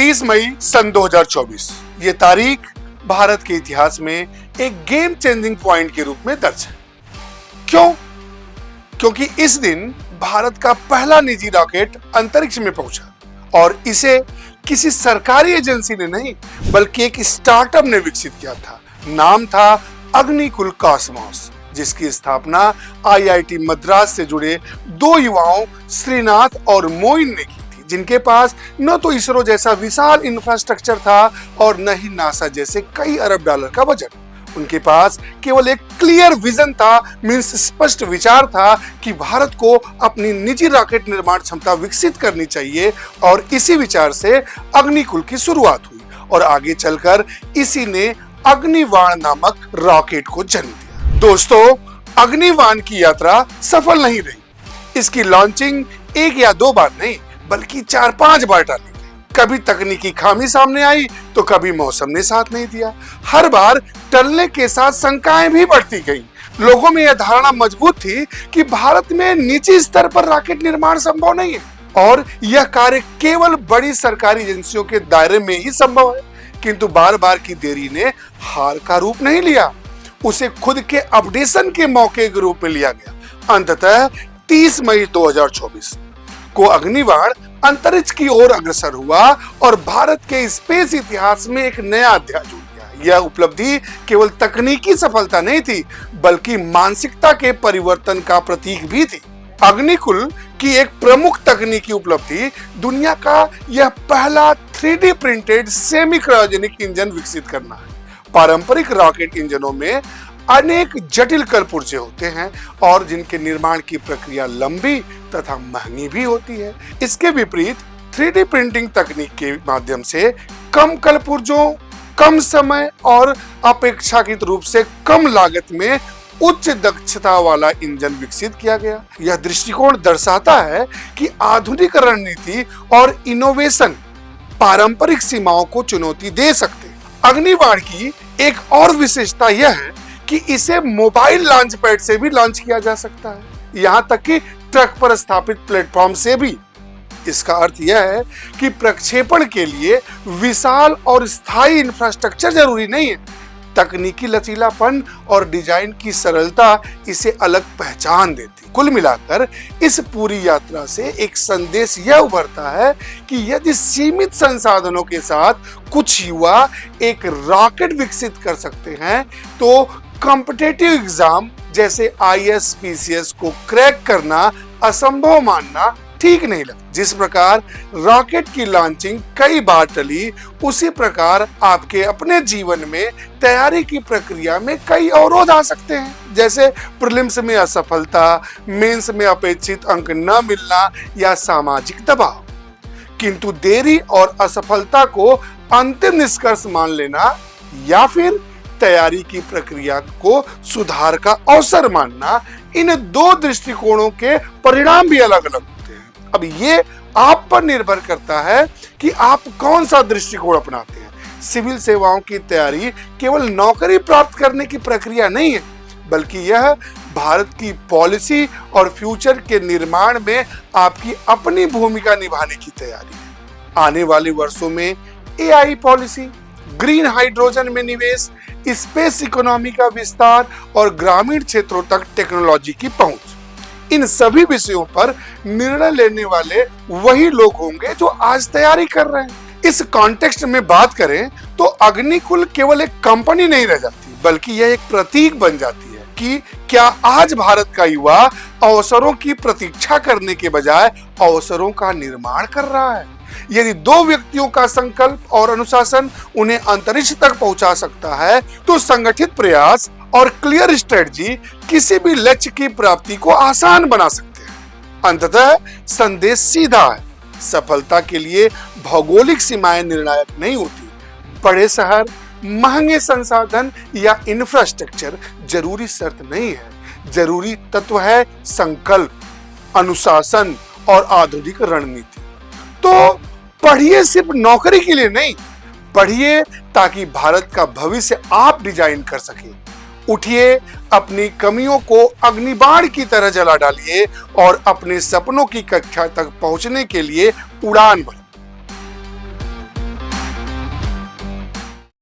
30 मई सन 2024 ये तारीख भारत के इतिहास में एक गेम चेंजिंग पॉइंट के रूप में दर्ज है। क्यों? क्योंकि इस दिन भारत का पहला निजी रॉकेट अंतरिक्ष में पहुंचा और इसे किसी सरकारी एजेंसी ने नहीं बल्कि एक स्टार्टअप ने विकसित किया था। नाम था अग्निकुल कॉस्मोस, जिसकी स्थापना आईआईटी मद्रास से जुड़े दो युवाओं श्रीनाथ और मोइन ने की थी, जिनके पास न तो इसरो जैसा विशाल इंफ्रास्ट्रक्चर था और न ही नासा जैसे कई अरब डॉलर का बजट। उनके पास केवल एक क्लियर विजन था, मींस स्पष्ट विचार था कि भारत को अपनी निजी रॉकेट निर्माण क्षमता विकसित करनी चाहिए और इसी विचार से अग्निकुल की शुरुआत हुई और आगे चलकर इसी ने अग्निबाण नामक रॉकेट को जन्म दिया। दोस्तों, अग्निबाण की यात्रा सफल नहीं रही। इसकी लॉन्चिंग एक या दो बार नहीं बल्कि 4-5 बार टाली। कभी तकनीकी खामी सामने आई तो कभी मौसम ने साथ नहीं दिया। हर बार टलने के साथ शंकाएं भी बढ़ती गईं। लोगों में यह धारणा मजबूत थी कि भारत में निजी स्तर पर रॉकेट निर्माण संभव नहीं है और यह कार्य केवल बड़ी सरकारी एजेंसियों के दायरे में ही संभव है। किंतु बार बार की देरी ने हार का रूप नहीं लिया, उसे खुद के अपडेशन के मौके के रूप में लिया गया। अंततः 30 मई 2024 को अग्निबाण अंतरिक्ष की ओर अग्रसर हुआ और भारत के स्पेस इतिहास में एक नया अध्याय जुड़ गया। यह उपलब्धि केवल तकनीकी सफलता नहीं थी बल्कि मानसिकता के परिवर्तन का प्रतीक भी थी। अग्निकुल की एक प्रमुख तकनीकी उपलब्धि दुनिया का यह पहला 3D printed semi cryogenic engine विकसित करना है। पारंपरिक रॉकेट इंजनों में अनेक जटिल कलपुर्जे होते हैं और जिनके निर्माण की प्रक्रिया लंबी तथा महंगी भी होती है। इसके विपरीत 3D प्रिंटिंग तकनीक के माध्यम से कम कलपुर्जों, कम समय और अपेक्षाकृत रूप से कम लागत में उच्च दक्षता वाला इंजन विकसित किया गया। यह दृष्टिकोण दर्शाता है कि आधुनिक रणनीति और इनोवेशन पारंपरिक सीमाओं को चुनौती दे सकते हैं। अग्निबाण की एक और विशेषता यह है कि इसे मोबाइल लॉन्च पैड से भी लॉन्च किया जा सकता है, यहाँ तक कि ट्रक पर स्थापित प्लेटफॉर्म से भी। इसका अर्थ यह है कि प्रक्षेपण के लिए विशाल और स्थायी इंफ्रास्ट्रक्चर जरूरी नहीं है। तकनीकी लचीलापन और डिजाइन की सरलता इसे अलग पहचान देती। कुल मिलाकर इस पूरी यात्रा से एक संदेश यह उभरता है कि यदि सीमित संसाधनों के साथ कुछ युवा एक रॉकेट विकसित कर सकते हैं तो कॉम्पिटिटिव एग्जाम जैसे IAS, PCS को क्रैक करना असंभव मानना ठीक नहीं लगता। जिस प्रकार रॉकेट की लॉन्चिंग कई बार टली, उसी प्रकार आपके अपने जीवन में तैयारी की प्रक्रिया में कई अवरोध आ सकते हैं, जैसे प्रीलिम्स में असफलता, मेंस में अपेक्षित अंक न मिलना या सामाजिक दबाव। किंतु देरी और असफलता को अंतिम निष्कर्ष मान लेना या फिर तैयारी की प्रक्रिया को सुधार का अवसर मानना, इन दो दृष्टिकोणों के परिणाम भी अलग अलग होते हैं। अब ये आप पर निर्भर करता है कि आप कौन सा दृष्टिकोण अपनाते हैं। सिविल सेवाओं की तैयारी केवल नौकरी प्राप्त करने की प्रक्रिया नहीं है बल्कि यह भारत की पॉलिसी और फ्यूचर के निर्माण में आपकी अपनी भूमिका निभाने की तैयारी है। आने वाले वर्षों में AI पॉलिसी, ग्रीन हाइड्रोजन में निवेश, स्पेस इकोनॉमी का विस्तार और ग्रामीण क्षेत्रों तक टेक्नोलॉजी की पहुंच, इन सभी विषयों पर निर्णय लेने वाले वही लोग होंगे जो आज तैयारी कर रहे हैं। इस कॉन्टेक्स्ट में बात करें तो अग्निकुल केवल एक कंपनी नहीं रह जाती बल्कि यह एक प्रतीक बन जाती है कि क्या आज भारत का युवा अवसरों की प्रतीक्षा करने के बजाय अवसरों का निर्माण कर रहा है। यदि दो व्यक्तियों का संकल्प और अनुशासन उन्हें अंतरिक्ष तक पहुंचा सकता है तो संगठित प्रयास और क्लियर स्ट्रेटजी किसी भी लक्ष्य की प्राप्ति को आसान बना सकते हैं। अंततः संदेश सीधा है, सफलता के लिए भौगोलिक सीमाएं निर्णायक नहीं होती। बड़े शहर, महंगे संसाधन या इंफ्रास्ट्रक्चर जरूरी शर्त नहीं है। जरूरी तत्व है संकल्प, अनुशासन और आधुनिक रणनीति। तो पढ़िए सिर्फ नौकरी के लिए नहीं, पढ़िए ताकि भारत का भविष्य आप डिजाइन कर सके। उठिए, अपनी कमियों को अग्निबाण की तरह जला डालिए और अपने सपनों की कक्षा तक पहुंचने के लिए उड़ान भरिए।